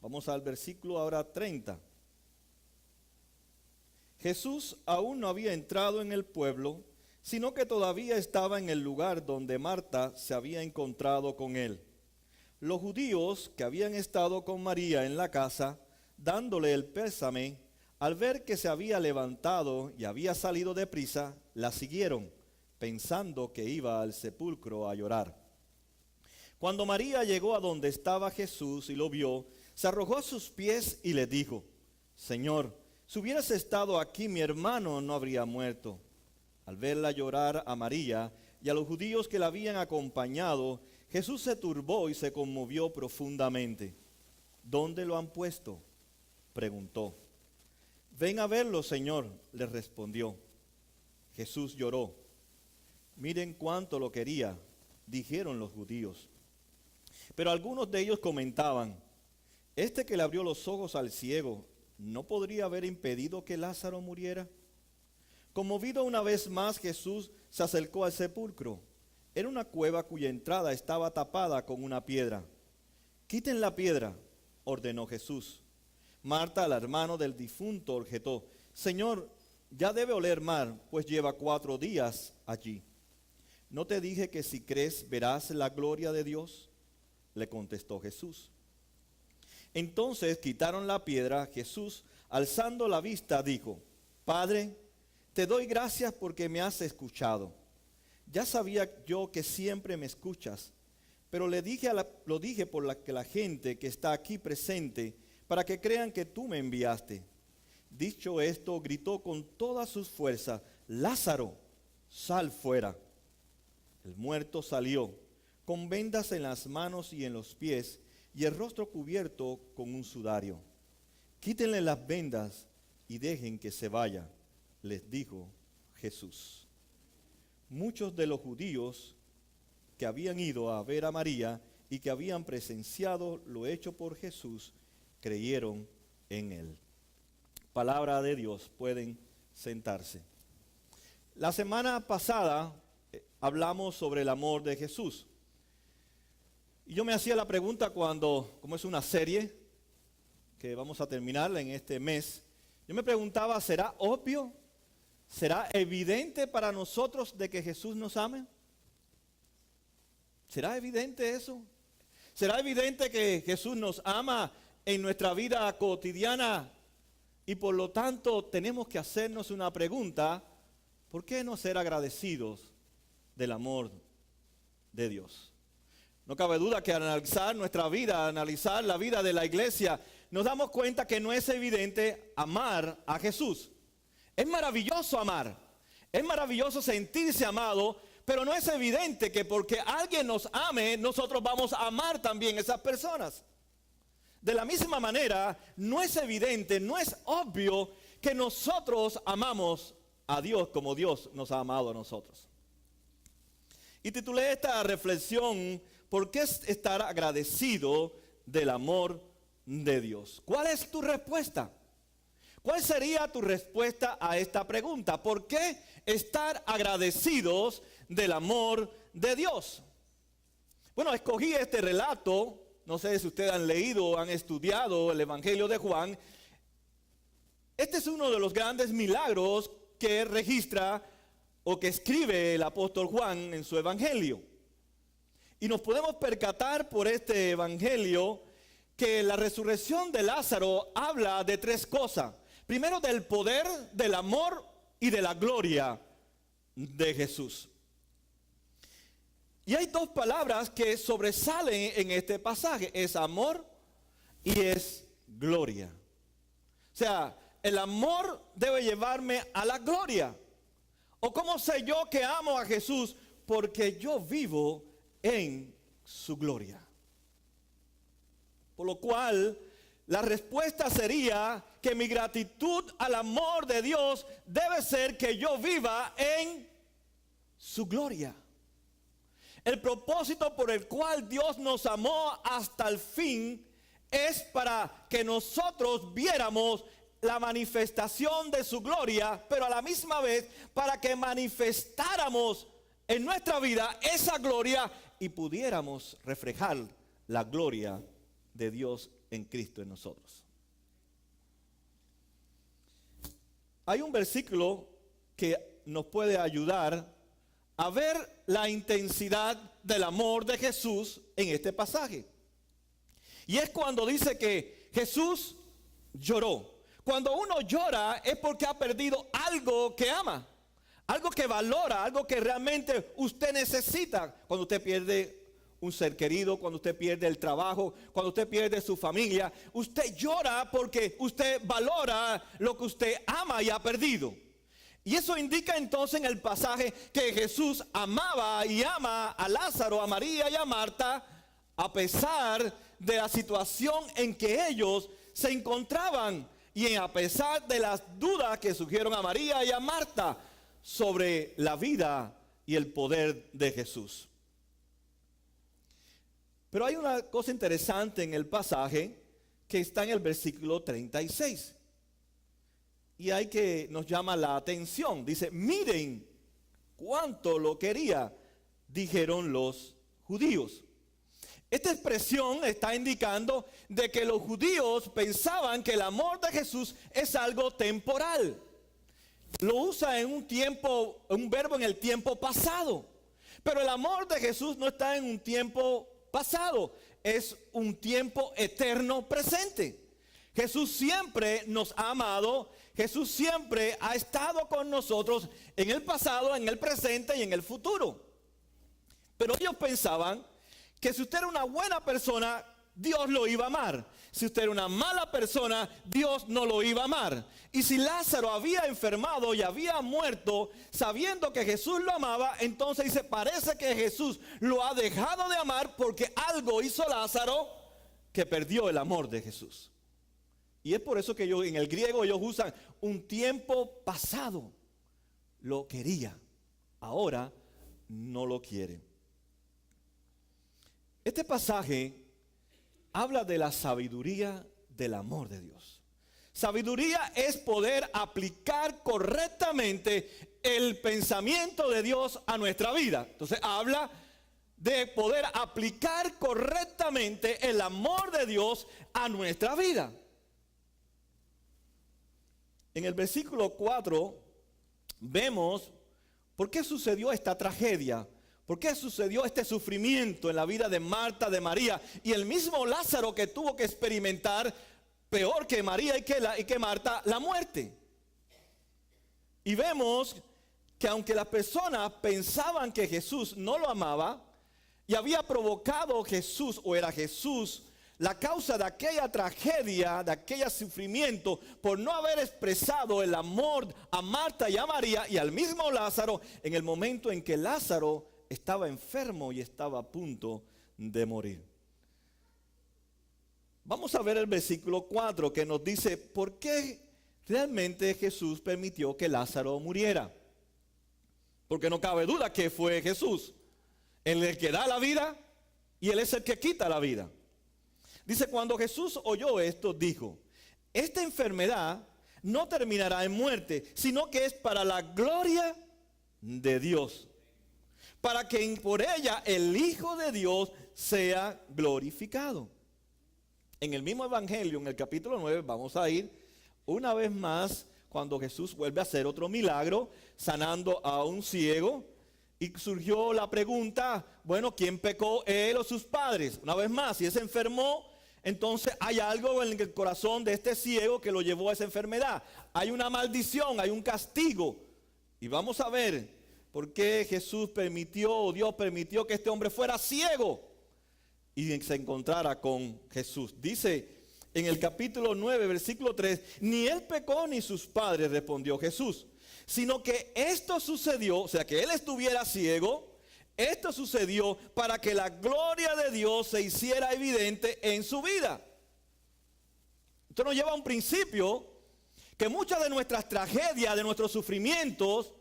Vamos al versículo ahora 30. Jesús aún no había entrado en el pueblo, sino que todavía estaba en el lugar donde Marta se había encontrado con él. Los judíos que habían estado con María en la casa, dándole el pésame, al ver que se había levantado y había salido deprisa, la siguieron, pensando que iba al sepulcro a llorar. Cuando María llegó a donde estaba Jesús y lo vio, se arrojó a sus pies y le dijo: Señor, si hubieras estado aquí, mi hermano no habría muerto. Al verla llorar a María y a los judíos que la habían acompañado, Jesús se turbó y se conmovió profundamente. ¿Dónde lo han puesto?, preguntó. Ven a verlo, Señor, le respondió. Jesús lloró. Miren cuánto lo quería, dijeron los judíos. Pero algunos de ellos comentaban: este que le abrió los ojos al ciego, ¿no podría haber impedido que Lázaro muriera? Conmovido una vez más, Jesús se acercó al sepulcro. Era una cueva cuya entrada estaba tapada con una piedra. Quiten la piedra, ordenó Jesús. Marta, la hermana del difunto, objetó: Señor, ya debe oler mal, pues lleva 4 días allí. ¿No te dije que si crees verás la gloria de Dios?, le contestó Jesús. Entonces quitaron la piedra. Jesús, alzando la vista, dijo: Padre, te doy gracias porque me has escuchado. Ya sabía yo que siempre me escuchas, pero lo dije por la gente que está aquí presente, para que crean que tú me enviaste. Dicho esto, gritó con todas sus fuerzas: Lázaro, sal fuera. El muerto salió, con vendas en las manos y en los pies, y el rostro cubierto con un sudario. Quítenle las vendas y dejen que se vaya, les dijo Jesús. Muchos de los judíos que habían ido a ver a María y que habían presenciado lo hecho por Jesús, creyeron en él. Palabra de Dios. Pueden sentarse. La semana pasada hablamos sobre el amor de Jesús. Y yo me hacía la pregunta como es una serie que vamos a terminar en este mes, yo me preguntaba: ¿será obvio? ¿Será evidente para nosotros de que Jesús nos ame? ¿Será evidente eso? ¿Será evidente que Jesús nos ama en nuestra vida cotidiana? Y por lo tanto tenemos que hacernos una pregunta: ¿por qué no ser agradecidos del amor de Dios? No cabe duda que al analizar nuestra vida, analizar la vida de la iglesia, nos damos cuenta que no es evidente amar a Jesús. Es maravilloso amar, es maravilloso sentirse amado, pero no es evidente que porque alguien nos ame, nosotros vamos a amar también a esas personas. De la misma manera, no es evidente, no es obvio que nosotros amamos a Dios como Dios nos ha amado a nosotros. Y titulé esta reflexión: ¿por qué estar agradecido del amor de Dios? ¿Cuál es tu respuesta? ¿Cuál sería tu respuesta a esta pregunta? ¿Por qué estar agradecidos del amor de Dios? Bueno, escogí este relato. No sé si ustedes han leído o han estudiado el Evangelio de Juan. Este es uno de los grandes milagros que registra o que escribe el apóstol Juan en su Evangelio. Y nos podemos percatar por este Evangelio que la resurrección de Lázaro habla de 3 cosas. Primero, del poder, del amor y de la gloria de Jesús. Y hay 2 palabras que sobresalen en este pasaje: es amor y es gloria. O sea, el amor debe llevarme a la gloria. ¿O cómo sé yo que amo a Jesús? Porque yo vivo en su gloria. Por lo cual, la respuesta sería que mi gratitud al amor de Dios debe ser que yo viva en su gloria. El propósito por el cual Dios nos amó hasta el fin es para que nosotros viéramos la manifestación de su gloria, pero a la misma vez para que manifestáramos en nuestra vida esa gloria y pudiéramos reflejar la gloria de Dios en Cristo en nosotros. Hay un versículo que nos puede ayudar a ver la intensidad del amor de Jesús en este pasaje. Y es cuando dice que Jesús lloró. Cuando uno llora es porque ha perdido algo que ama, algo que valora, algo que realmente usted necesita. Cuando usted pierde un ser querido, cuando usted pierde el trabajo, cuando usted pierde su familia, usted llora porque usted valora lo que usted ama y ha perdido. Y eso indica entonces en el pasaje que Jesús amaba y ama a Lázaro, a María y a Marta, a pesar de la situación en que ellos se encontraban y a pesar de las dudas que surgieron a María y a Marta sobre la vida y el poder de Jesús. Pero hay una cosa interesante en el pasaje que está en el versículo 36. Y hay que nos llama la atención. Dice, miren cuánto lo quería, dijeron los judíos. Esta expresión está indicando de que los judíos pensaban que el amor de Jesús es algo temporal. Lo usa en un tiempo, un verbo en el tiempo pasado. Pero el amor de Jesús no está en un tiempo pasado, es un tiempo eterno presente. Jesús siempre nos ha amado, Jesús siempre ha estado con nosotros en el pasado, en el presente y en el futuro. Pero ellos pensaban que si usted era una buena persona, Dios lo iba a amar. Si usted era una mala persona, Dios no lo iba a amar. Y si Lázaro había enfermado y había muerto, sabiendo que Jesús lo amaba, entonces dice, parece que Jesús lo ha dejado de amar porque algo hizo Lázaro que perdió el amor de Jesús. Y es por eso que en el griego ellos usan un tiempo pasado. Lo quería, ahora no lo quiere. Este pasaje habla de la sabiduría del amor de Dios. Sabiduría es poder aplicar correctamente el pensamiento de Dios a nuestra vida. Entonces habla de poder aplicar correctamente el amor de Dios a nuestra vida. En el versículo 4 vemos por qué sucedió esta tragedia. ¿Por qué sucedió este sufrimiento en la vida de Marta, de María y el mismo Lázaro que tuvo que experimentar, peor que María y que Marta, la muerte? Y vemos que aunque las personas pensaban que Jesús no lo amaba y había provocado Jesús o era Jesús la causa de aquella tragedia, de aquel sufrimiento, por no haber expresado el amor a Marta y a María y al mismo Lázaro en el momento en que Lázaro estaba enfermo y estaba a punto de morir. Vamos a ver el versículo 4 que nos dice por qué realmente Jesús permitió que Lázaro muriera. Porque no cabe duda que fue Jesús el que da la vida y Él es el que quita la vida. Dice, cuando Jesús oyó esto, dijo, esta enfermedad no terminará en muerte, sino que es para la gloria de Dios, para que por ella el Hijo de Dios sea glorificado. En el mismo Evangelio, en el capítulo 9, vamos a ir una vez más cuando Jesús vuelve a hacer otro milagro, sanando a un ciego. Y surgió la pregunta, bueno, ¿quién pecó, él o sus padres? Una vez más, si él se enfermó, entonces hay algo en el corazón de este ciego que lo llevó a esa enfermedad. Hay una maldición, hay un castigo. Y vamos a ver por qué Jesús permitió, o Dios permitió que este hombre fuera ciego y se encontrara con Jesús. Dice en el capítulo 9, versículo 3, ni él pecó ni sus padres, respondió Jesús, sino que esto sucedió, o sea que él estuviera ciego, esto sucedió para que la gloria de Dios se hiciera evidente en su vida. Esto nos lleva a un principio que muchas de nuestras tragedias, de nuestros sufrimientos,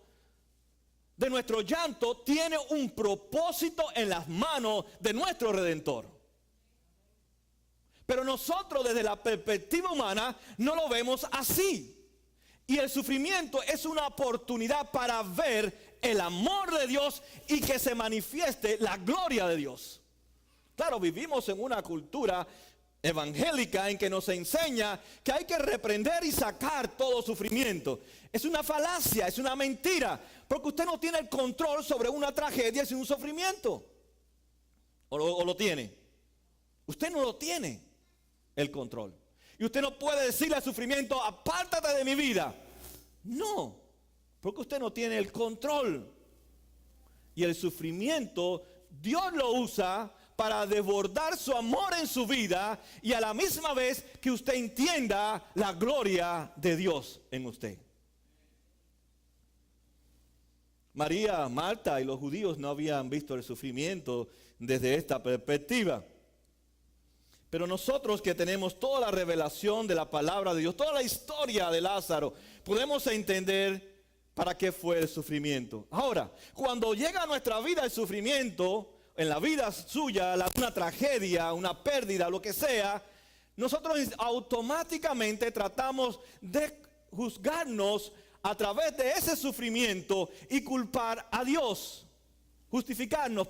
de nuestro llanto, tiene un propósito en las manos de nuestro Redentor. Pero nosotros desde la perspectiva humana no lo vemos así. Y el sufrimiento es una oportunidad para ver el amor de Dios y que se manifieste la gloria de Dios. Claro, vivimos en una cultura evangélica en que nos enseña que hay que reprender y sacar todo sufrimiento. Es una falacia, es una mentira, porque usted no tiene el control sobre una tragedia sin un sufrimiento. ¿O lo tiene? Usted no lo tiene el control. Y usted no puede decirle al sufrimiento, apártate de mi vida. No, porque usted no tiene el control. Y el sufrimiento Dios lo usa para desbordar su amor en su vida y a la misma vez que usted entienda la gloria de Dios en usted. María, Marta y los judíos no habían visto el sufrimiento desde esta perspectiva. Pero nosotros que tenemos toda la revelación de la palabra de Dios, toda la historia de Lázaro, podemos entender para qué fue el sufrimiento. Ahora, cuando llega a nuestra vida el sufrimiento, en la vida suya, una tragedia, una pérdida, lo que sea, nosotros automáticamente tratamos de juzgarnos a través de ese sufrimiento y culpar a Dios. Justificarnos,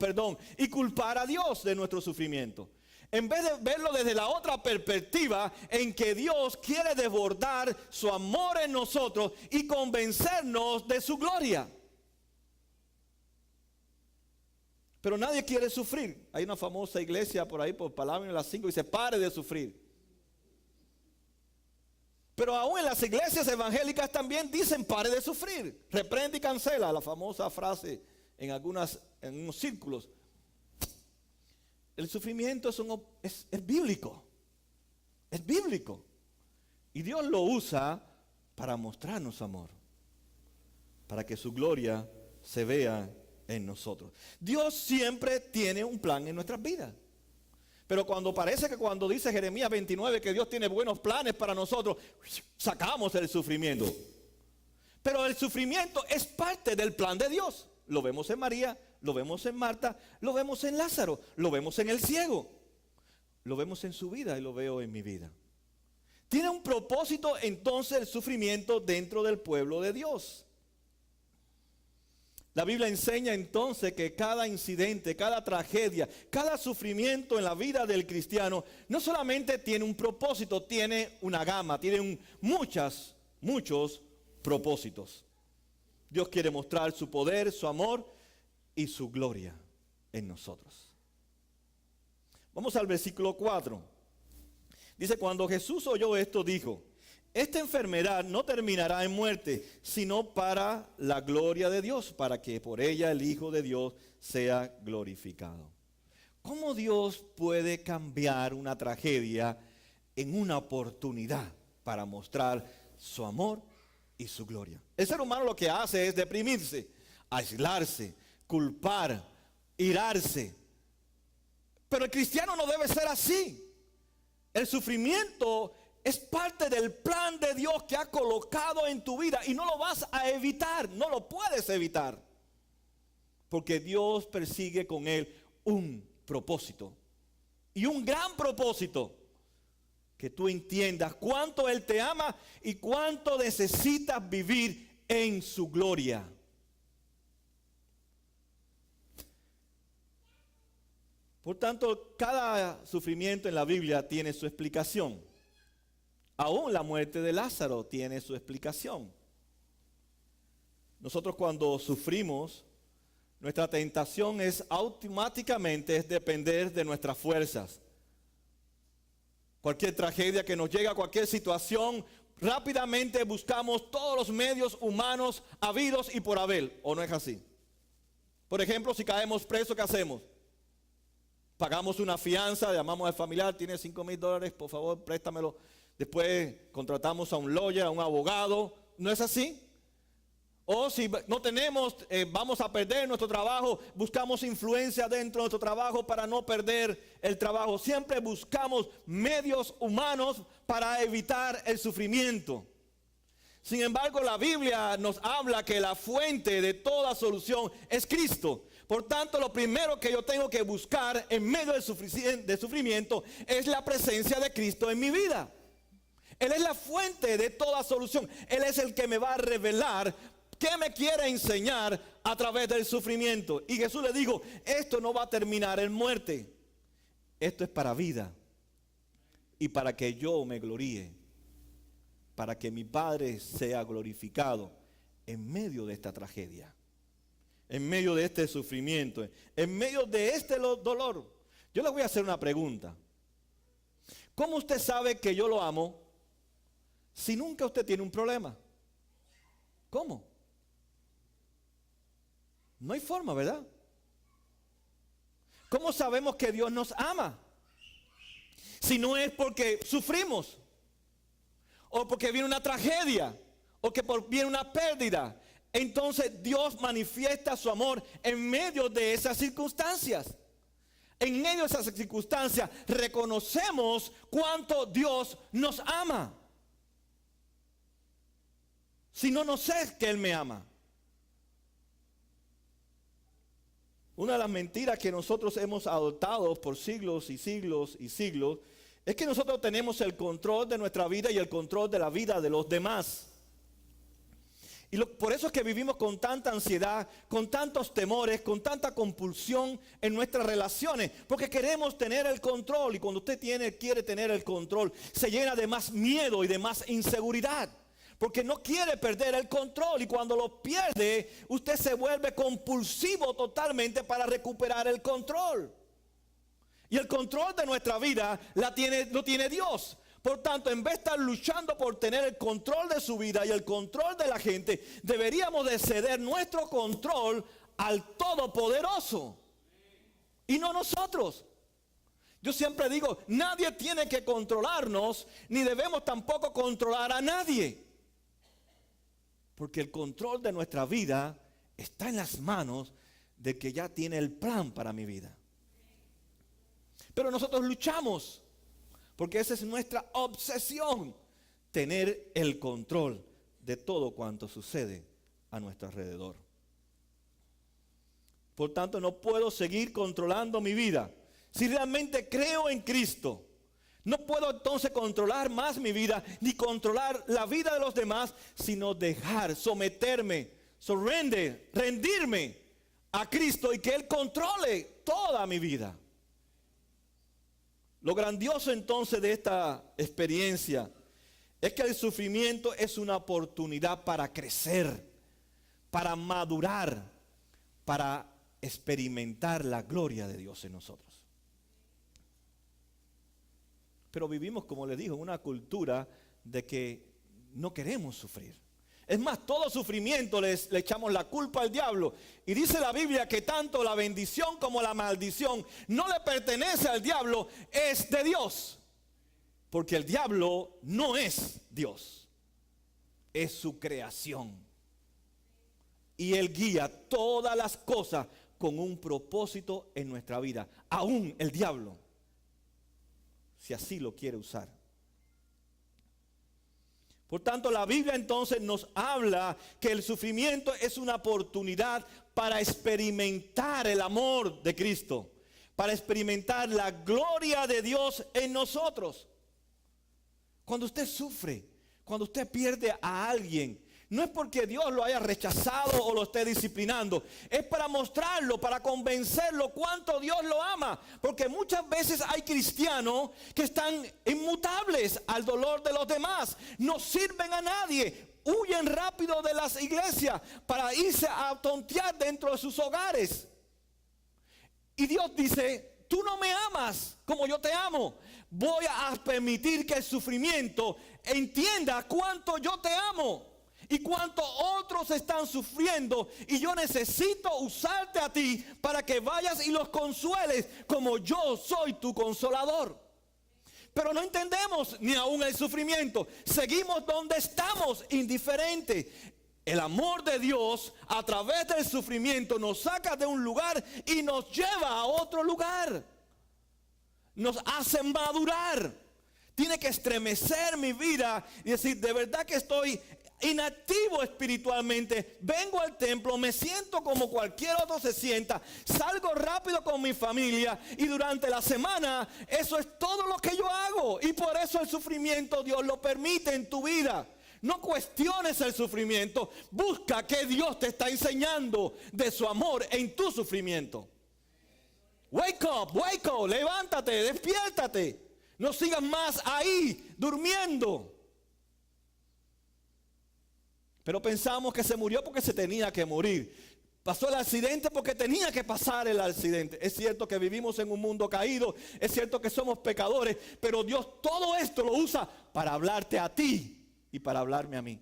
y culpar a Dios de nuestro sufrimiento. En vez de verlo desde la otra perspectiva en que Dios quiere desbordar su amor en nosotros y convencernos de su gloria. Pero nadie quiere sufrir. Hay una famosa iglesia por ahí, por Palabra en las 5, y dice, pare de sufrir. Pero aún en las iglesias evangélicas también dicen, pare de sufrir. Reprende y cancela, la famosa frase en unos círculos. El sufrimiento es bíblico. Es bíblico. Y Dios lo usa para mostrarnos amor. Para que su gloria se vea en nosotros. Dios siempre tiene un plan en nuestras vidas. Pero cuando dice Jeremías 29 que Dios tiene buenos planes para nosotros, sacamos el sufrimiento. Pero el sufrimiento es parte del plan de Dios. Lo vemos en María, lo vemos en Marta, lo vemos en Lázaro, lo vemos en el ciego. Lo vemos en su vida y lo veo en mi vida. Tiene un propósito entonces el sufrimiento dentro del pueblo de Dios. La Biblia enseña entonces que cada incidente, cada tragedia, cada sufrimiento en la vida del cristiano no solamente tiene un propósito, tiene una gama, tiene muchos propósitos. Dios quiere mostrar su poder, su amor y su gloria en nosotros. Vamos al versículo 4. Dice, cuando Jesús oyó esto, dijo, esta enfermedad no terminará en muerte, sino para la gloria de Dios, para que por ella el Hijo de Dios sea glorificado. ¿Cómo Dios puede cambiar una tragedia en una oportunidad para mostrar su amor y su gloria? El ser humano lo que hace es deprimirse, aislarse, culpar, irarse. Pero el cristiano no debe ser así. El sufrimiento es parte del plan de Dios que ha colocado en tu vida y no lo vas a evitar, no lo puedes evitar. Porque Dios persigue con él un propósito. Y un gran propósito. Que tú entiendas cuánto Él te ama y cuánto necesitas vivir en su gloria. Por tanto, cada sufrimiento en la Biblia tiene su explicación. Aún la muerte de Lázaro tiene su explicación. Nosotros cuando sufrimos, nuestra tentación es automáticamente depender de nuestras fuerzas. Cualquier tragedia que nos llega, cualquier situación, rápidamente buscamos todos los medios humanos habidos y por haber. ¿O no es así? Por ejemplo, si caemos presos, ¿qué hacemos? Pagamos una fianza, llamamos al familiar, tiene $5,000, por favor, préstamelo. Después contratamos a un lawyer, a un abogado. ¿No es así? O si no tenemos, vamos a perder nuestro trabajo, buscamos influencia dentro de nuestro trabajo para no perder el trabajo. Siempre buscamos medios humanos para evitar el sufrimiento. Sin embargo, la Biblia nos habla que la fuente de toda solución es Cristo. Por tanto, lo primero que yo tengo que buscar en medio del sufrimiento es la presencia de Cristo en mi vida. Él es la fuente de toda solución. Él es el que me va a revelar qué me quiere enseñar a través del sufrimiento. Y Jesús le dijo, esto no va a terminar en muerte. Esto es para vida. y para que yo me gloríe, para que mi Padre sea glorificado en medio de esta tragedia, en medio de este sufrimiento, en medio de este dolor. Yo le voy a hacer una pregunta. ¿Cómo usted sabe que yo lo amo si nunca usted tiene un problema? ¿Cómo? No hay forma, ¿verdad? ¿Cómo sabemos que Dios nos ama? Si no es porque sufrimos, o porque viene una tragedia, o que viene una pérdida. Entonces Dios manifiesta su amor en medio de esas circunstancias. En medio de esas circunstancias reconocemos cuánto Dios nos ama. Si no, no sé que Él me ama. Una de las mentiras que nosotros hemos adoptado por siglos y siglos y siglos es que nosotros tenemos el control de nuestra vida y el control de la vida de los demás. Y por eso es que vivimos con tanta ansiedad, con tantos temores, con tanta compulsión en nuestras relaciones, porque queremos tener el control. Y cuando usted quiere tener el control, se llena de más miedo y de más inseguridad, porque no quiere perder el control. Y cuando lo pierde, usted se vuelve compulsivo totalmente para recuperar el control. Y el control de nuestra vida lo tiene Dios. Por tanto, en vez de estar luchando por tener el control de su vida y el control de la gente, deberíamos de ceder nuestro control al Todopoderoso y no nosotros. Yo siempre digo, nadie tiene que controlarnos, ni debemos tampoco controlar a nadie. Porque el control de nuestra vida está en las manos de que ya tiene el plan para mi vida. Pero nosotros luchamos, porque esa es nuestra obsesión, tener el control de todo cuanto sucede a nuestro alrededor. Por tanto, no puedo seguir controlando mi vida. Si realmente creo en Cristo, no puedo entonces controlar más mi vida, ni controlar la vida de los demás, sino dejar, someterme, rendirme a Cristo y que Él controle toda mi vida. Lo grandioso entonces de esta experiencia es que el sufrimiento es una oportunidad para crecer, para madurar, para experimentar la gloria de Dios en nosotros. Pero vivimos, como les digo, en una cultura de que no queremos sufrir. Es más, todo sufrimiento le echamos la culpa al diablo. Y dice la Biblia que tanto la bendición como la maldición no le pertenece al diablo, es de Dios. Porque el diablo no es Dios, es su creación. Y Él guía todas las cosas con un propósito en nuestra vida. Aún el diablo, si así lo quiere usar. Por tanto, la Biblia entonces nos habla que el sufrimiento es una oportunidad para experimentar el amor de Cristo, para experimentar la gloria de Dios en nosotros. Cuando usted sufre, cuando usted pierde a alguien, no es porque Dios lo haya rechazado o lo esté disciplinando. Es para mostrarlo, para convencerlo cuánto Dios lo ama. Porque muchas veces hay cristianos que están inmutables al dolor de los demás. No sirven a nadie. Huyen rápido de las iglesias para irse a tontear dentro de sus hogares. Y Dios dice, tú no me amas como yo te amo. Voy a permitir que el sufrimiento entienda cuánto yo te amo. Y cuánto otros están sufriendo, y yo necesito usarte a ti para que vayas y los consueles como yo soy tu consolador. Pero no entendemos ni aún el sufrimiento. Seguimos donde estamos, indiferentes. El amor de Dios a través del sufrimiento nos saca de un lugar y nos lleva a otro lugar. Nos hace madurar. Tiene que estremecer mi vida y decir, de verdad que estoy inactivo espiritualmente, vengo al templo, me siento como cualquier otro se sienta, salgo rápido con mi familia y durante la semana eso es todo lo que yo hago. Y por eso el sufrimiento Dios lo permite en tu vida. No cuestiones el sufrimiento, busca que Dios te está enseñando de su amor en tu sufrimiento. Wake up, levántate, despiértate. No sigas más ahí durmiendo. Pero pensamos que se murió porque se tenía que morir. Pasó el accidente porque tenía que pasar el accidente. Es cierto que vivimos en un mundo caído. Es cierto que somos pecadores. Pero Dios todo esto lo usa para hablarte a ti y para hablarme a mí.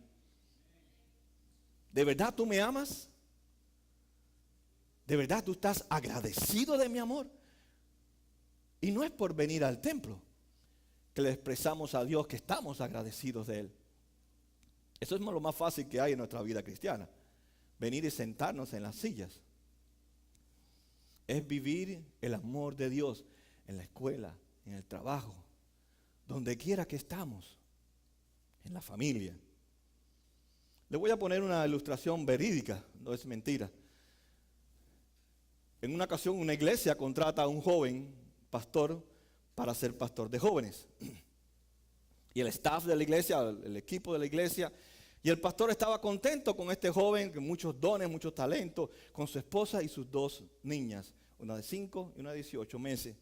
¿De verdad tú me amas? ¿De verdad tú estás agradecido de mi amor? Y no es por venir al templo que le expresamos a Dios que estamos agradecidos de Él. Eso es lo más fácil que hay en nuestra vida cristiana. Venir y sentarnos en las sillas. Es vivir el amor de Dios en la escuela, en el trabajo, donde quiera que estamos, en la familia. Le voy a poner una ilustración verídica, no es mentira. En una ocasión una iglesia contrata a un joven pastor para ser pastor de jóvenes. Y el staff de la iglesia, el equipo de la iglesia, y el pastor estaba contento con este joven, con muchos dones, muchos talentos, con su esposa y sus dos niñas, una de 5 y una de 18 meses.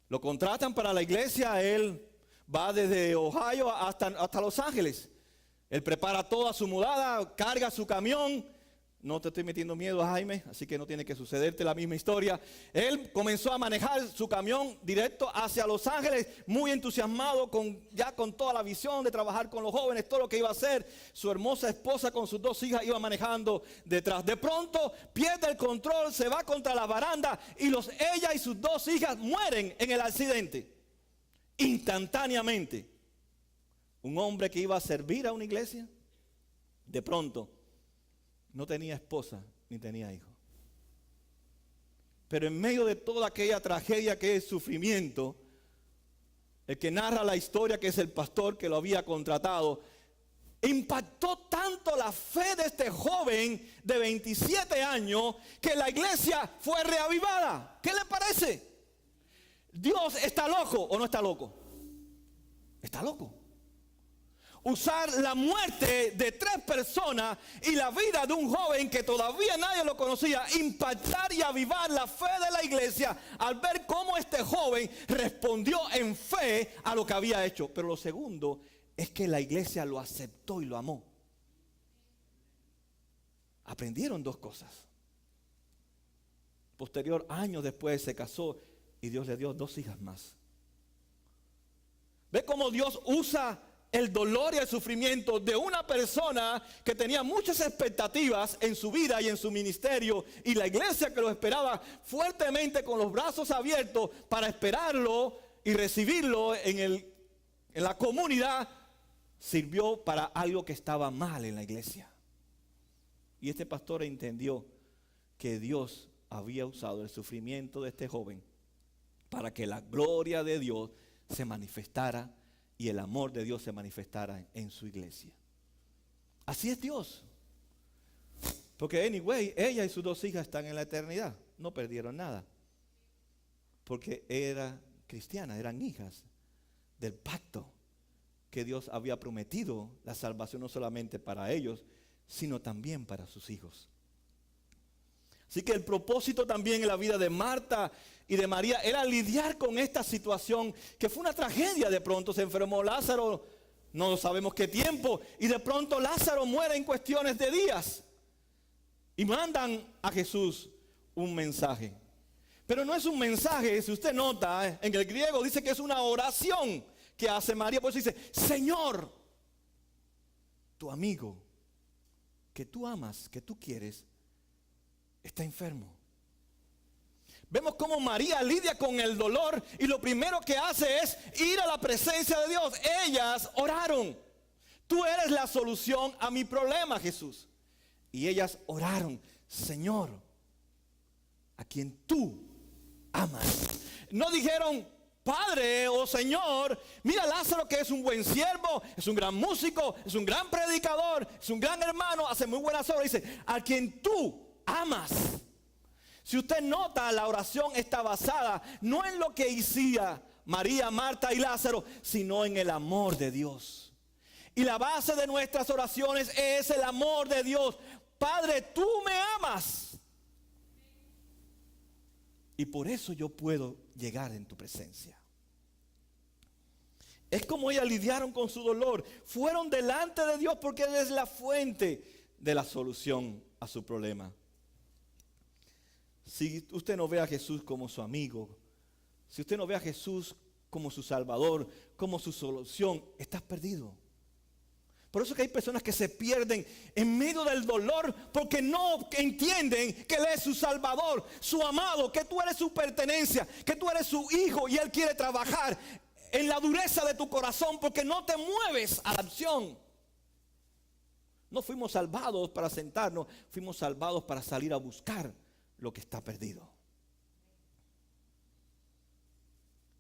Lo contratan para la iglesia, él va desde Ohio hasta Los Ángeles. Él prepara toda su mudada, carga su camión. No te estoy metiendo miedo, Jaime, así que no tiene que sucederte la misma historia. Él comenzó a manejar su camión directo hacia Los Ángeles, muy entusiasmado ya con toda la visión de trabajar con los jóvenes, todo lo que iba a hacer. Su hermosa esposa con sus dos hijas iba manejando detrás. De pronto pierde el control, se va contra la baranda y ella y sus dos hijas mueren en el accidente. Instantáneamente. Un hombre que iba a servir a una iglesia, de pronto no tenía esposa ni tenía hijos. Pero en medio de toda aquella tragedia que es sufrimiento, el que narra la historia, que es el pastor que lo había contratado, impactó tanto la fe de este joven de 27 años que la iglesia fue reavivada. ¿Qué le parece? ¿Dios está loco o no está loco? Está loco. Usar la muerte de 3 personas y la vida de un joven que todavía nadie lo conocía, impactar y avivar la fe de la iglesia al ver cómo este joven respondió en fe a lo que había hecho. Pero lo segundo es que la iglesia lo aceptó y lo amó. Aprendieron 2 cosas. Posterior, años después, se casó y Dios le dio 2 hijas más. ¿Ve cómo Dios usa el dolor y el sufrimiento de una persona que tenía muchas expectativas en su vida y en su ministerio, y la iglesia que lo esperaba fuertemente con los brazos abiertos para esperarlo y recibirlo en la comunidad, sirvió para algo que estaba mal en la iglesia? Y este pastor entendió que Dios había usado el sufrimiento de este joven para que la gloria de Dios se manifestara y el amor de Dios se manifestara en su iglesia. Así es Dios. Porque anyway, ella y sus 2 hijas están en la eternidad. No perdieron nada. Porque era cristiana, eran hijas del pacto que Dios había prometido, la salvación no solamente para ellos, sino también para sus hijos. Así que el propósito también en la vida de Marta y de María era lidiar con esta situación que fue una tragedia. De pronto se enfermó Lázaro, no sabemos qué tiempo, y de pronto Lázaro muere en cuestiones de días. Y mandan a Jesús un mensaje. Pero no es un mensaje, si usted nota, en el griego dice que es una oración que hace María. Por eso dice: Señor, tu amigo, que tú amas, que tú quieres, está enfermo. Vemos cómo María lidia con el dolor y lo primero que hace es ir a la presencia de Dios. Ellas oraron: tú eres la solución a mi problema, Jesús. Y ellas oraron: Señor, a quien tú amas. No dijeron: Padre o Señor, mira Lázaro, que es un buen siervo, es un gran músico, es un gran predicador, es un gran hermano, hace muy buenas obras. Dice: a quien tú amas. Si usted nota, la oración está basada no en lo que hacía María, Marta y Lázaro, sino en el amor de Dios. Y la base de nuestras oraciones es el amor de Dios. Padre, tú me amas. Y por eso yo puedo llegar en tu presencia. Es como ellas lidiaron con su dolor. Fueron delante de Dios porque Él es la fuente de la solución a su problema. Si usted no ve a Jesús como su amigo, si usted no ve a Jesús como su Salvador, como su solución, estás perdido. Por eso que hay personas que se pierden en medio del dolor porque no entienden que Él es su Salvador, su amado, que tú eres su pertenencia, que tú eres su hijo y Él quiere trabajar en la dureza de tu corazón porque no te mueves a la acción. No fuimos salvados para sentarnos, fuimos salvados para salir a buscar lo que está perdido.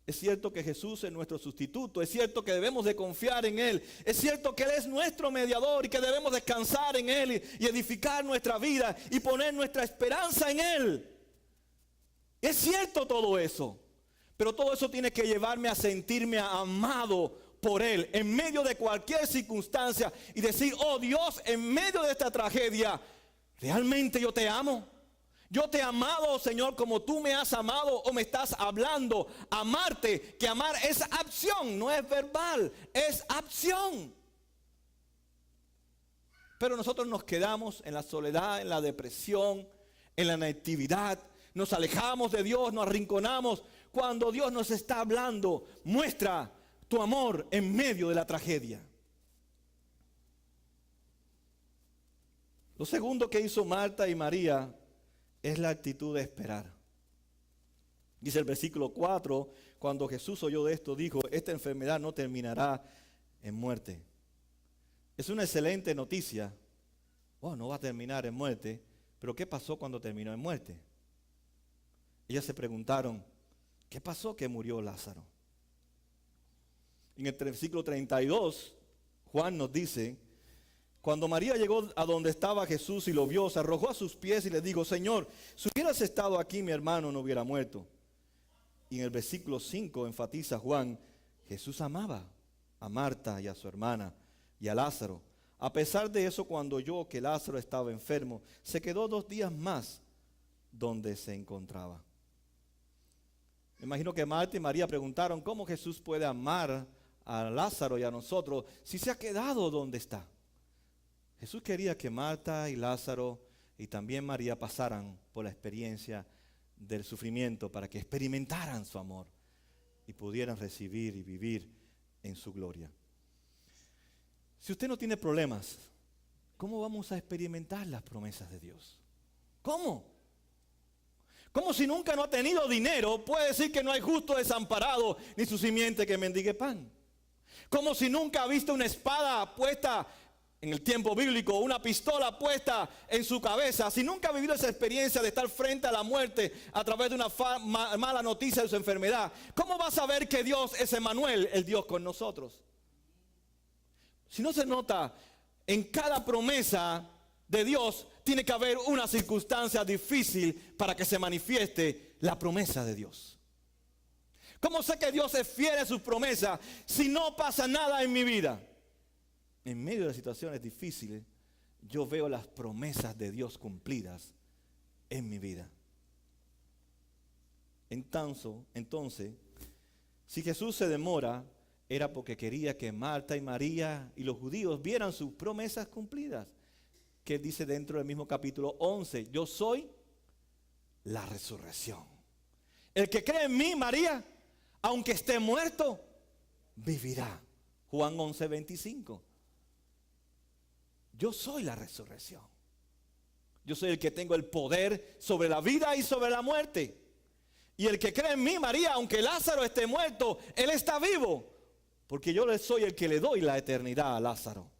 Es cierto que Jesús es nuestro sustituto, es cierto que debemos de confiar en Él, es cierto que Él es nuestro mediador y que debemos descansar en Él y edificar nuestra vida y poner nuestra esperanza en Él. Es cierto todo eso, pero todo eso tiene que llevarme a sentirme amado por Él en medio de cualquier circunstancia y decir, oh Dios, en medio de esta tragedia, realmente yo te amo. Yo te he amado, Señor, como tú me has amado o me estás hablando. Amarte, que amar es acción, no es verbal, es acción. Pero nosotros nos quedamos en la soledad, en la depresión, en la inactividad. Nos alejamos de Dios, nos arrinconamos. Cuando Dios nos está hablando, muestra tu amor en medio de la tragedia. Lo segundo que hizo Marta y María es la actitud de esperar. Dice el versículo 4, cuando Jesús oyó de esto, dijo, esta enfermedad no terminará en muerte. Es una excelente noticia. Oh, no va a terminar en muerte, pero ¿qué pasó cuando terminó en muerte? Ellas se preguntaron, ¿qué pasó que murió Lázaro? En el versículo 32, Juan nos dice, cuando María llegó a donde estaba Jesús y lo vio, se arrojó a sus pies y le dijo, Señor, si hubieras estado aquí, mi hermano no hubiera muerto. Y en el versículo 5 enfatiza Juan, Jesús amaba a Marta y a su hermana y a Lázaro. A pesar de eso, cuando oyó que Lázaro estaba enfermo, se quedó 2 días más donde se encontraba. Me imagino que Marta y María preguntaron, ¿cómo Jesús puede amar a Lázaro y a nosotros si se ha quedado donde está? Jesús quería que Marta y Lázaro y también María pasaran por la experiencia del sufrimiento para que experimentaran su amor y pudieran recibir y vivir en su gloria. Si usted no tiene problemas, ¿cómo vamos a experimentar las promesas de Dios? ¿Cómo? ¿Cómo si nunca no ha tenido dinero puede decir que no hay justo desamparado ni su simiente que mendigue pan? ¿Cómo si nunca ha visto una espada puesta en el tiempo bíblico, una pistola puesta en su cabeza, si nunca ha vivido esa experiencia de estar frente a la muerte a través de una mala noticia de su enfermedad, ¿cómo va a saber que Dios es Emmanuel, el Dios con nosotros? Si no se nota, en cada promesa de Dios tiene que haber una circunstancia difícil para que se manifieste la promesa de Dios. ¿Cómo sé que Dios es fiel a sus promesas si no pasa nada en mi vida? En medio de situaciones difíciles, yo veo las promesas de Dios cumplidas en mi vida. Entonces, si Jesús se demora, era porque quería que Marta y María y los judíos vieran sus promesas cumplidas. Que dice dentro del mismo capítulo 11, yo soy la resurrección. El que cree en mí, María, aunque esté muerto, vivirá. Juan 11:25. Yo soy la resurrección. Yo soy el que tengo el poder sobre la vida y sobre la muerte. Y el que cree en mí, María, aunque Lázaro esté muerto, él está vivo. Porque yo soy el que le doy la eternidad a Lázaro.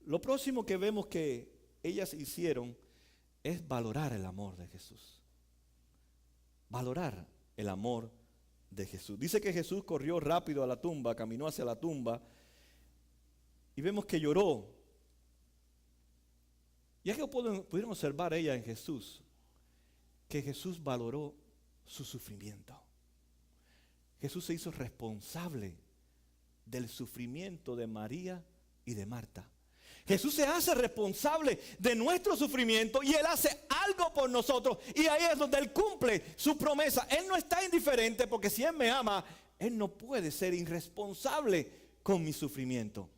Lo próximo que vemos que ellas hicieron es valorar el amor de Jesús. Valorar el amor de Jesús. Dice que Jesús corrió rápido a la tumba, caminó hacia la tumba. Y vemos que lloró. Y es que pudieron observar ella en Jesús, que Jesús valoró su sufrimiento. Jesús se hizo responsable del sufrimiento de María y de Marta. Jesús se hace responsable de nuestro sufrimiento y Él hace algo por nosotros. Y ahí es donde Él cumple su promesa. Él no está indiferente porque si Él me ama, Él no puede ser irresponsable con mi sufrimiento.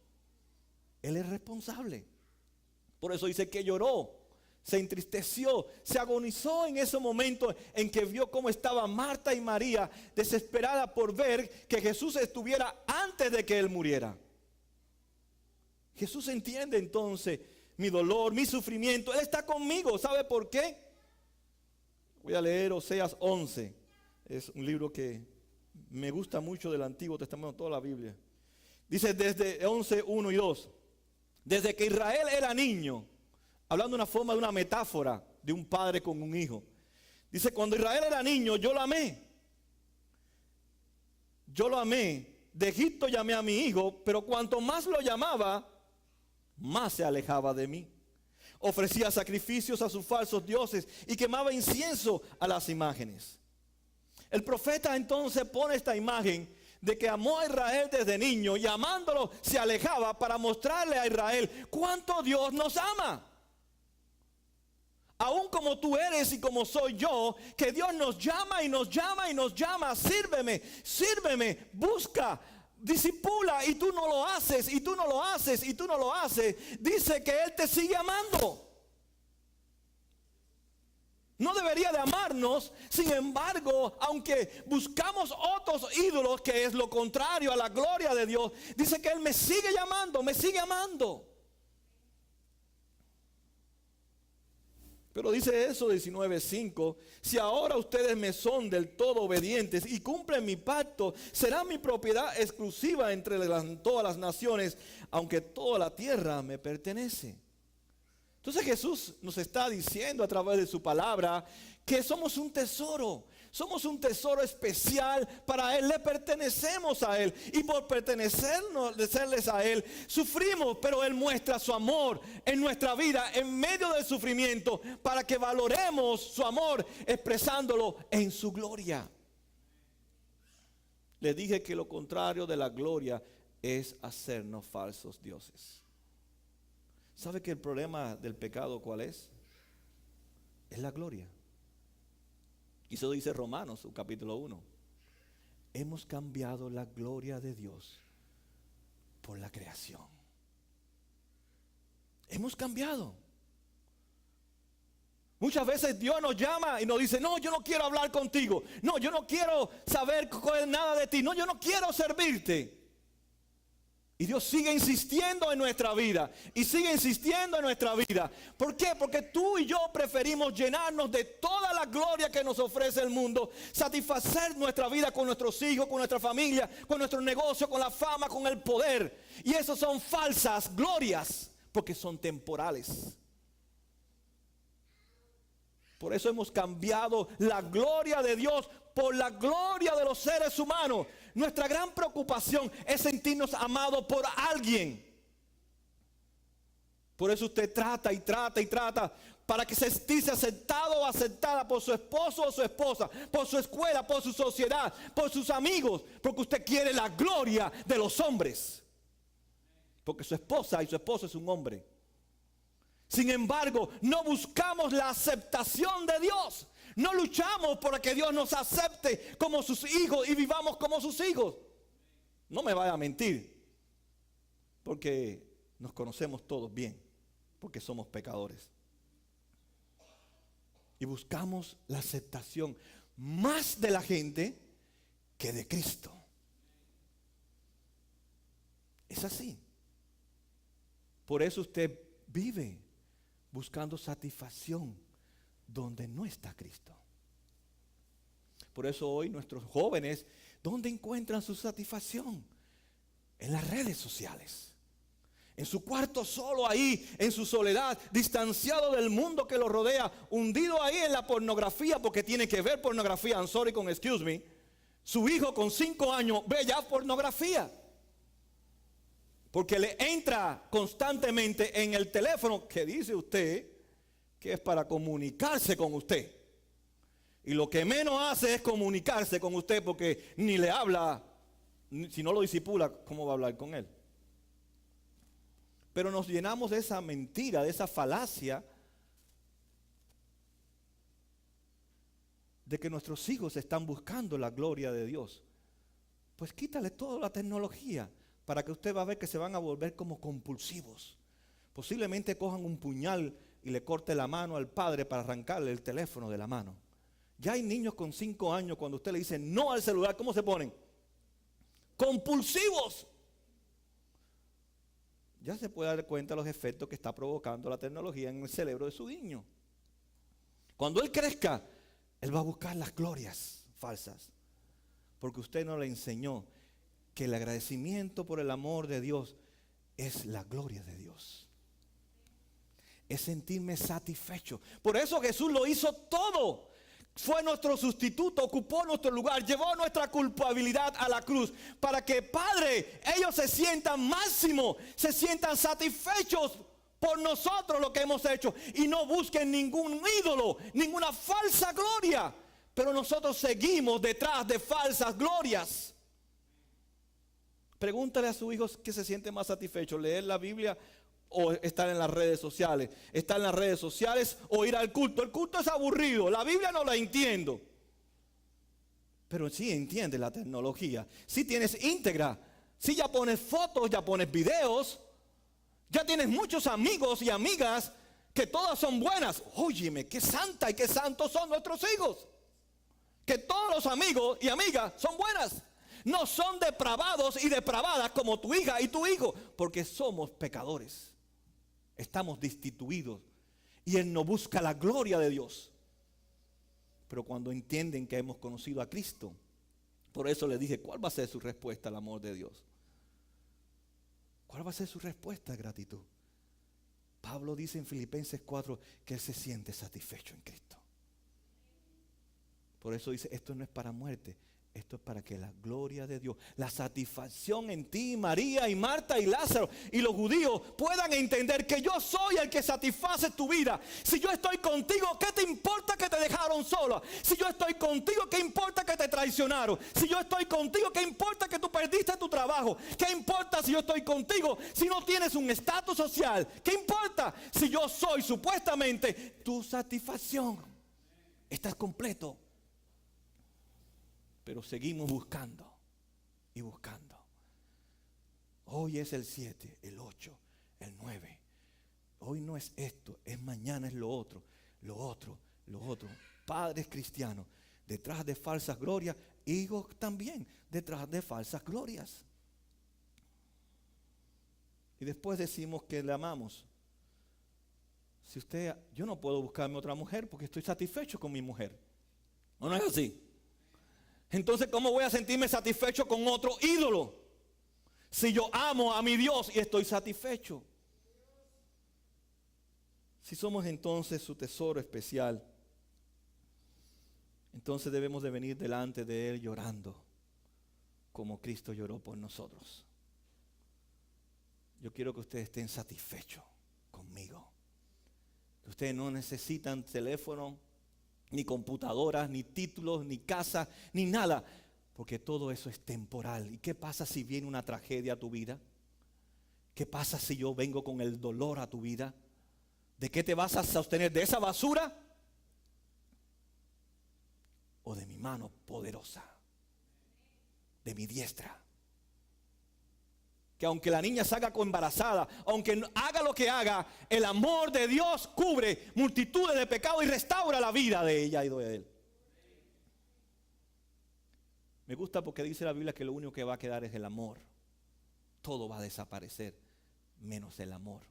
Él es responsable. Por eso dice que lloró, se entristeció, se agonizó en ese momento en que vio cómo estaba Marta y María desesperada por ver que Jesús estuviera antes de que Él muriera. Jesús entiende entonces mi dolor, mi sufrimiento. Él está conmigo. ¿Sabe por qué? Voy a leer Oseas 11. Es un libro que me gusta mucho del Antiguo Testamento, toda la Biblia. Dice desde 11, 1 y 2. Desde que Israel era niño, hablando de una forma de una metáfora de un padre con un hijo. Dice, cuando Israel era niño, yo lo amé. Yo lo amé. De Egipto llamé a mi hijo, pero cuanto más lo llamaba, más se alejaba de mí. Ofrecía sacrificios a sus falsos dioses y quemaba incienso a las imágenes. El profeta entonces pone esta imagen de que amó a Israel desde niño y amándolo se alejaba para mostrarle a Israel cuánto Dios nos ama. Aún como tú eres y como soy yo, que Dios nos llama y nos llama y nos llama, sírveme, sírveme, busca, discipula, y tú no lo haces, y tú no lo haces, y tú no lo haces. Dice que Él te sigue amando. No debería de amarnos, sin embargo, aunque buscamos otros ídolos, que es lo contrario a la gloria de Dios, dice que Él me sigue llamando, me sigue amando. Pero dice eso 19:5, si ahora ustedes me son del todo obedientes y cumplen mi pacto, será mi propiedad exclusiva entre todas las naciones, aunque toda la tierra me pertenece. Entonces Jesús nos está diciendo a través de su palabra que somos un tesoro especial para Él, le pertenecemos a Él, y por pertenecerles a Él, sufrimos, pero Él muestra su amor en nuestra vida en medio del sufrimiento, para que valoremos su amor expresándolo en su gloria. Le dije que lo contrario de la gloria es hacernos falsos dioses. ¿Sabe que el problema del pecado cuál es? Es la gloria. Y eso dice Romanos, su capítulo 1. Hemos cambiado la gloria de Dios por la creación. Hemos cambiado. Muchas veces Dios nos llama y nos dice, no, yo no quiero hablar contigo. No, yo no quiero saber nada de ti. No, yo no quiero servirte. Y Dios sigue insistiendo en nuestra vida. Y sigue insistiendo en nuestra vida. ¿Por qué? Porque tú y yo preferimos llenarnos de toda la gloria que nos ofrece el mundo. Satisfacer nuestra vida con nuestros hijos, con nuestra familia, con nuestro negocio, con la fama, con el poder. Y eso son falsas glorias, porque son temporales. Por eso hemos cambiado la gloria de Dios por la gloria de los seres humanos. Nuestra gran preocupación es sentirnos amados por alguien. Por eso usted trata y trata y trata para que se sentirse aceptado o aceptada por su esposo o su esposa, por su escuela, por su sociedad, por sus amigos, porque usted quiere la gloria de los hombres. Porque su esposa y su esposo es un hombre. Sin embargo, no buscamos la aceptación de Dios. No luchamos para que Dios nos acepte como sus hijos y vivamos como sus hijos. No me vaya a mentir, porque nos conocemos todos bien, porque somos pecadores. Y buscamos la aceptación más de la gente que de Cristo. Es así. Por eso usted vive buscando satisfacción donde no está Cristo. Por eso hoy nuestros jóvenes, ¿dónde encuentran su satisfacción? En las redes sociales. En su cuarto solo ahí, en su soledad, distanciado del mundo que lo rodea, hundido ahí en la pornografía, porque tiene que ver pornografía, I'm sorry con excuse me. Su hijo con 5 años ve ya pornografía. Porque le entra constantemente en el teléfono que dice usted que es para comunicarse con usted. Y lo que menos hace es comunicarse con usted, porque ni le habla, si no lo disipula, ¿cómo va a hablar con él? Pero nos llenamos de esa mentira, de esa falacia, de que nuestros hijos están buscando la gloria de Dios pues quítale toda la tecnología para que usted va a ver que se van a volver como compulsivos. Posiblemente cojan un puñal y le corte la mano al padre para arrancarle el teléfono de la mano. Ya hay niños con 5 años, cuando usted le dice no al celular, ¿cómo se ponen? Compulsivos. Ya se puede dar cuenta de los efectos que está provocando la tecnología en el cerebro de su niño. Cuando él crezca, él va a buscar las glorias falsas, porque usted no le enseñó que el agradecimiento por el amor de Dios es la gloria de Dios. Es sentirme satisfecho. Por eso Jesús lo hizo todo. Fue nuestro sustituto, ocupó nuestro lugar, llevó nuestra culpabilidad a la cruz, para que, Padre, ellos se sientan máximo, se sientan satisfechos por nosotros lo que hemos hecho, y no busquen ningún ídolo, ninguna falsa gloria. Pero nosotros seguimos detrás de falsas glorias. Pregúntale a su hijo qué se siente más satisfecho, leer la Biblia o estar en las redes sociales. Estar en las redes sociales o ir al culto. El culto es aburrido, la Biblia no la entiendo. Pero sí entiende la tecnología. Si tienes íntegra, si ya pones fotos, ya pones videos, ya tienes muchos amigos y amigas que todas son buenas. Óyeme, qué santa y qué santos son nuestros hijos. Que todos los amigos y amigas son buenas. No son depravados y depravadas como tu hija y tu hijo, porque somos pecadores. Estamos destituidos y Él no busca la gloria de Dios. Pero cuando entienden que hemos conocido a Cristo, por eso le dije, ¿cuál va a ser su respuesta al amor de Dios? ¿Cuál va a ser su respuesta de gratitud? Pablo dice en Filipenses 4 que él se siente satisfecho en Cristo. Por eso dice, esto no es para muerte. Esto es para que la gloria de Dios, la satisfacción en ti, María y Marta y Lázaro y los judíos puedan entender que yo soy el que satisface tu vida. Si yo estoy contigo, ¿qué te importa que te dejaron sola? Si yo estoy contigo, ¿qué importa que te traicionaron? Si yo estoy contigo, ¿qué importa que tú perdiste tu trabajo? ¿Qué importa si yo estoy contigo si no tienes un estatus social? ¿Qué importa si yo soy supuestamente tu satisfacción? Estás completo. Pero seguimos buscando y buscando. Hoy es el 7, el 8, el 9. Hoy no es esto, es mañana, es lo otro, lo otro, lo otro. Padres cristianos, detrás de falsas glorias, hijos también, detrás de falsas glorias. Y después decimos que le amamos. Si usted, yo no puedo buscarme otra mujer porque estoy satisfecho con mi mujer. ¿O no es así? Entonces, ¿cómo voy a sentirme satisfecho con otro ídolo? Si yo amo a mi Dios y estoy satisfecho. Si somos entonces su tesoro especial, entonces debemos de venir delante de Él llorando, como Cristo lloró por nosotros. Yo quiero que ustedes estén satisfechos conmigo. Que ustedes no necesitan teléfono, ni computadoras, ni títulos, ni casa, ni nada. Porque todo eso es temporal. ¿Y qué pasa si viene una tragedia a tu vida? ¿Qué pasa si yo vengo con el dolor a tu vida? ¿De qué te vas a sostener? ¿De esa basura? ¿O de mi mano poderosa? De mi diestra. Que aunque la niña salga embarazada, aunque haga lo que haga, el amor de Dios cubre multitudes de pecados y restaura la vida de ella y de él. Me gusta porque dice la Biblia que lo único que va a quedar es el amor. Todo va a desaparecer, menos el amor.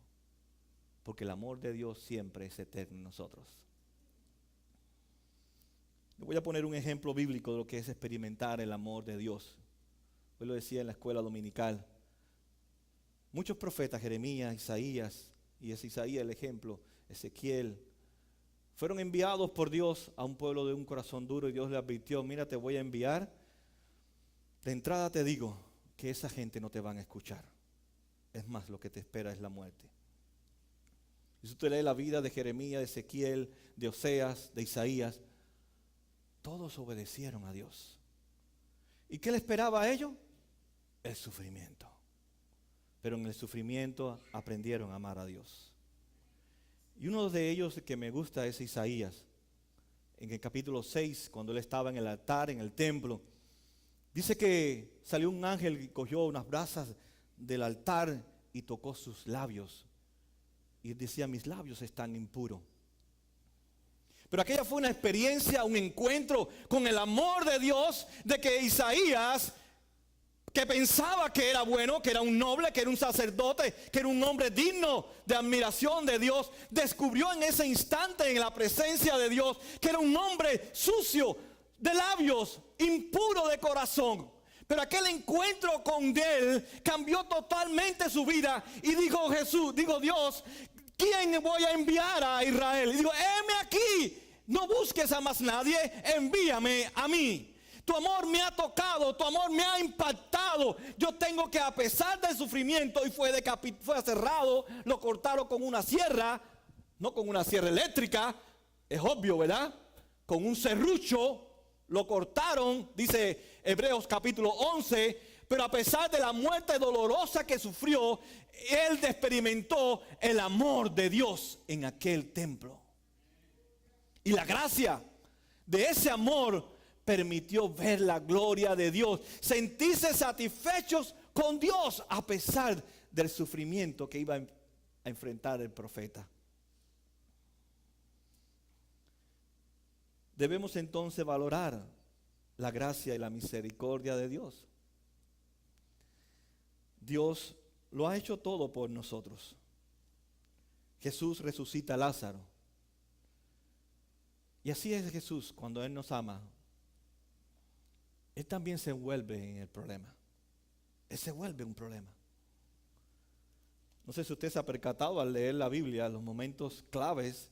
Porque el amor de Dios siempre es eterno en nosotros. Le voy a poner un ejemplo bíblico de lo que es experimentar el amor de Dios. Hoy lo decía en la escuela dominical. Muchos profetas, Jeremías, Isaías, y es Isaías el ejemplo, Ezequiel, fueron enviados por Dios a un pueblo de un corazón duro y Dios le advirtió, mira, te voy a enviar. De entrada te digo que esa gente no te van a escuchar. Es más, lo que te espera es la muerte. Y si usted lee la vida de Jeremías, de Ezequiel, de Oseas, de Isaías, todos obedecieron a Dios. ¿Y qué le esperaba a ellos? El sufrimiento. Pero en el sufrimiento aprendieron a amar a Dios. Y uno de ellos que me gusta es Isaías. En el capítulo 6, cuando él estaba en el altar, en el templo, Dice que salió un ángel y cogió unas brasas del altar y tocó sus labios. Y decía, mis labios están impuros. Pero aquella fue una experiencia, un encuentro con el amor de Dios, de que Isaías, que pensaba que era bueno, que era un noble, que era un sacerdote, que era un hombre digno de admiración de Dios, descubrió en ese instante en la presencia de Dios que era un hombre sucio de labios, impuro de corazón. Pero aquel encuentro con él cambió totalmente su vida y dijo Dios, ¿quién voy a enviar a Israel? Y digo, heme aquí, no busques a más nadie, envíame a mí. Tu amor me ha tocado, tu amor me ha impactado. Yo tengo que, a pesar del sufrimiento, y fue cerrado, lo cortaron con una sierra, no con una sierra eléctrica, es obvio, ¿verdad? Con un serrucho lo cortaron, dice Hebreos capítulo 11, pero a pesar de la muerte dolorosa que sufrió, él experimentó el amor de Dios en aquel templo. Y la gracia de ese amor permitió ver la gloria de Dios, sentirse satisfechos con Dios a pesar del sufrimiento que iba a enfrentar el profeta. Debemos entonces valorar la gracia y la misericordia de Dios. Dios lo ha hecho todo por nosotros. Jesús resucita a Lázaro. Y así es Jesús cuando Él nos ama. Él también se envuelve en el problema. Él se vuelve un problema. No sé si usted se ha percatado al leer la Biblia los momentos claves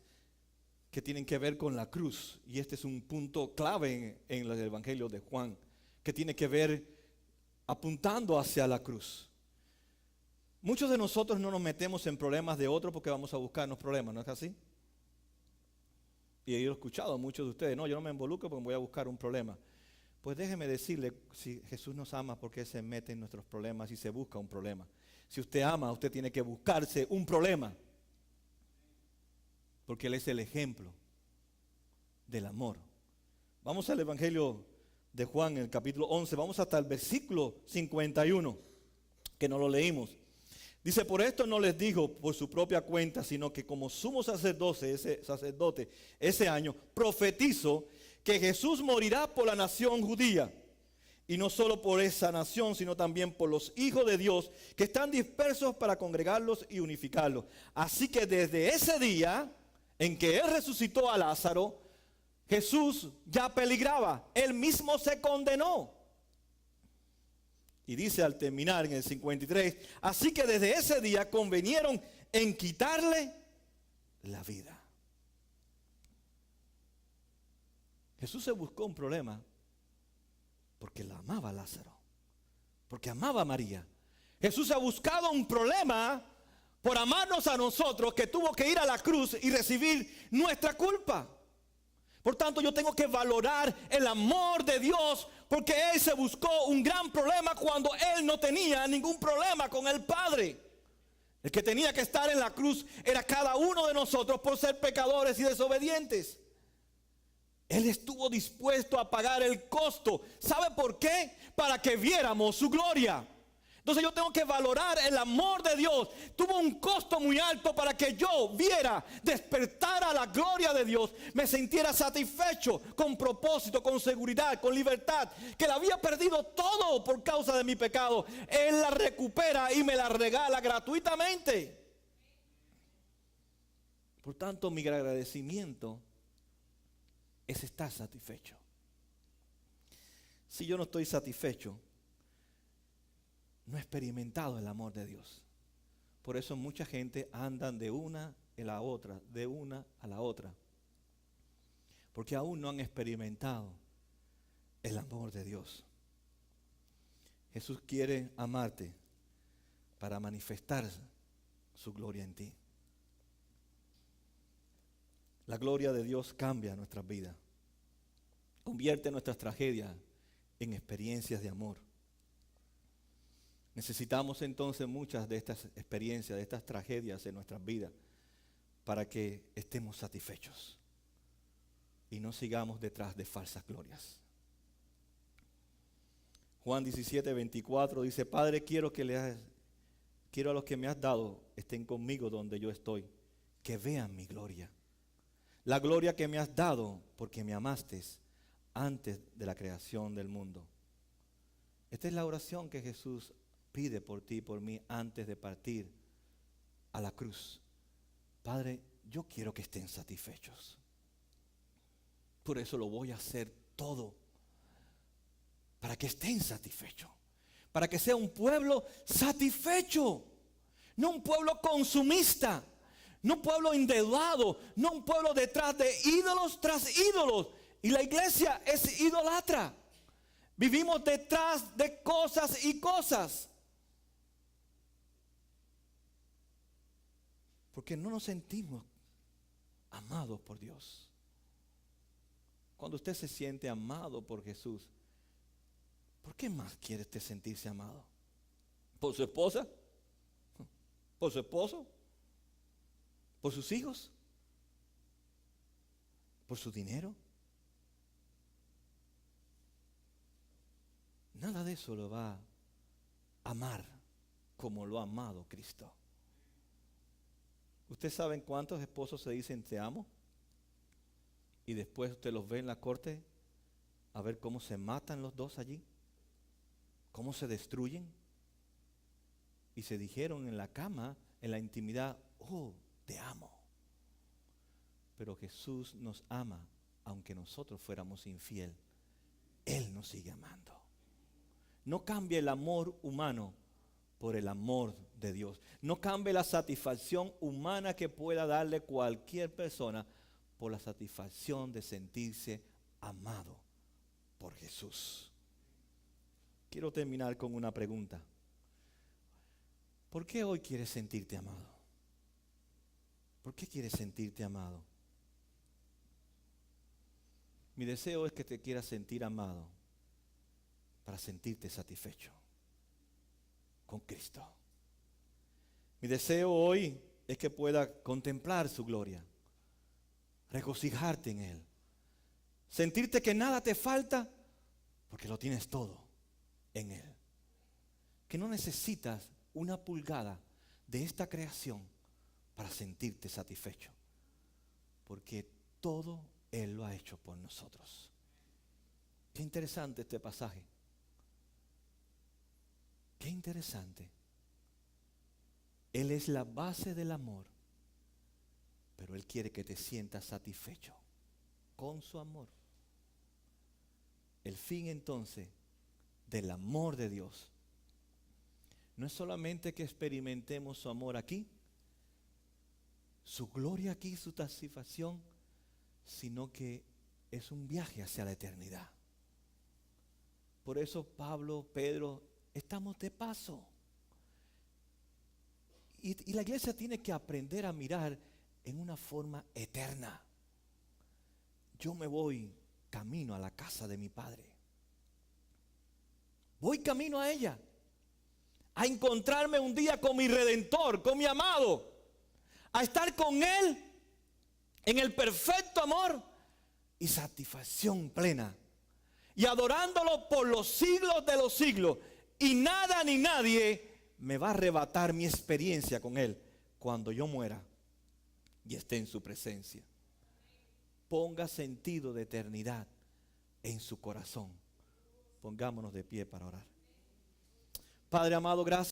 que tienen que ver con la cruz. Y este es un punto clave en el Evangelio de Juan, que tiene que ver apuntando hacia la cruz. Muchos de nosotros no nos metemos en problemas de otros porque vamos a buscarnos problemas, ¿no es así? Y yo he escuchado a muchos de ustedes, no, yo no me involucro porque voy a buscar un problema. Pues déjeme decirle, si Jesús nos ama, ¿por qué se mete en nuestros problemas y se busca un problema? Si usted ama, usted tiene que buscarse un problema. Porque Él es el ejemplo del amor. Vamos al Evangelio de Juan, en el capítulo 11. Vamos hasta el versículo 51, que no lo leímos. Dice, por esto no les digo por su propia cuenta, sino que como sumo sacerdote ese año, profetizo que Jesús morirá por la nación judía. Y no solo por esa nación, sino también por los hijos de Dios que están dispersos para congregarlos y unificarlos. Así que desde ese día en que Él resucitó a Lázaro, Jesús ya peligraba. Él mismo se condenó. Y dice al terminar en el 53, así que desde ese día convinieron en quitarle la vida. Jesús se buscó un problema porque la amaba a Lázaro, porque amaba a María. Jesús ha buscado un problema por amarnos a nosotros, que tuvo que ir a la cruz y recibir nuestra culpa. Por tanto, yo tengo que valorar el amor de Dios, porque Él se buscó un gran problema cuando Él no tenía ningún problema con el Padre. El que tenía que estar en la cruz era cada uno de nosotros por ser pecadores y desobedientes. Él estuvo dispuesto a pagar el costo. ¿Sabe por qué? Para que viéramos su gloria. Entonces yo tengo que valorar el amor de Dios. Tuvo un costo muy alto para que yo viera, despertara la gloria de Dios, me sintiera satisfecho, con propósito, con seguridad, con libertad, que la había perdido todo por causa de mi pecado. Él la recupera y me la regala gratuitamente. Por tanto, mi agradecimiento es estar satisfecho. Si yo no estoy satisfecho, no he experimentado el amor de Dios. Por eso mucha gente andan de una a la otra, de una a la otra. Porque aún no han experimentado el amor de Dios. Jesús quiere amarte para manifestar su gloria en ti. La gloria de Dios cambia nuestras vidas. Convierte nuestras tragedias en experiencias de amor. Necesitamos entonces muchas de estas experiencias, de estas tragedias en nuestras vidas, para que estemos satisfechos y no sigamos detrás de falsas glorias. Juan 17:24 dice: Padre, quiero a los que me has dado estén conmigo donde yo estoy, que vean mi gloria. La gloria que me has dado porque me amaste antes de la creación del mundo. Esta es la oración que Jesús pide por ti y por mí antes de partir a la cruz. Padre, yo quiero que estén satisfechos. Por eso lo voy a hacer todo, para que estén satisfechos, para que sea un pueblo satisfecho, no un pueblo consumista, no un pueblo endeudado, no un pueblo detrás de ídolos tras ídolos. Y la iglesia es idolatra. Vivimos detrás de cosas y cosas, porque no nos sentimos amados por Dios. Cuando usted se siente amado por Jesús, ¿por qué más quiere usted sentirse amado? ¿Por su esposa? ¿Por su esposo? ¿Por sus hijos? ¿Por su dinero? Nada de eso lo va a amar como lo ha amado Cristo. ¿Ustedes saben cuántos esposos se dicen te amo? Y después usted los ve en la corte a ver cómo se matan los dos allí, cómo se destruyen. Y se dijeron en la cama, en la intimidad: oh, te amo. Pero Jesús nos ama aunque nosotros fuéramos infiel. Él nos sigue amando. No cambie el amor humano por el amor de Dios. No cambie la satisfacción humana que pueda darle cualquier persona por la satisfacción de sentirse amado por Jesús. Quiero terminar con una pregunta. ¿Por qué hoy quieres sentirte amado? ¿Por qué quieres sentirte amado? Mi deseo es que te quieras sentir amado para sentirte satisfecho con Cristo. Mi deseo hoy es que puedas contemplar su gloria, regocijarte en Él, sentirte que nada te falta porque lo tienes todo en Él, que no necesitas una pulgada de esta creación para sentirte satisfecho, porque todo Él lo ha hecho por nosotros. Qué interesante este pasaje. Qué interesante. Él es la base del amor, pero Él quiere que te sientas satisfecho con su amor. El fin entonces del amor de Dios no es solamente que experimentemos su amor aquí, su gloria aquí, su satisfacción, sino que es un viaje hacia la eternidad. Por eso Pablo, Pedro, estamos de paso. Y la iglesia tiene que aprender a mirar en una forma eterna. Yo me voy camino a la casa de mi Padre. Voy camino a ella, a encontrarme un día con mi Redentor, con mi amado, a estar con Él en el perfecto amor y satisfacción plena, y adorándolo por los siglos de los siglos. Y nada ni nadie me va a arrebatar mi experiencia con Él cuando yo muera y esté en su presencia. Ponga sentido de eternidad en su corazón. Pongámonos de pie para orar. Padre amado, gracias.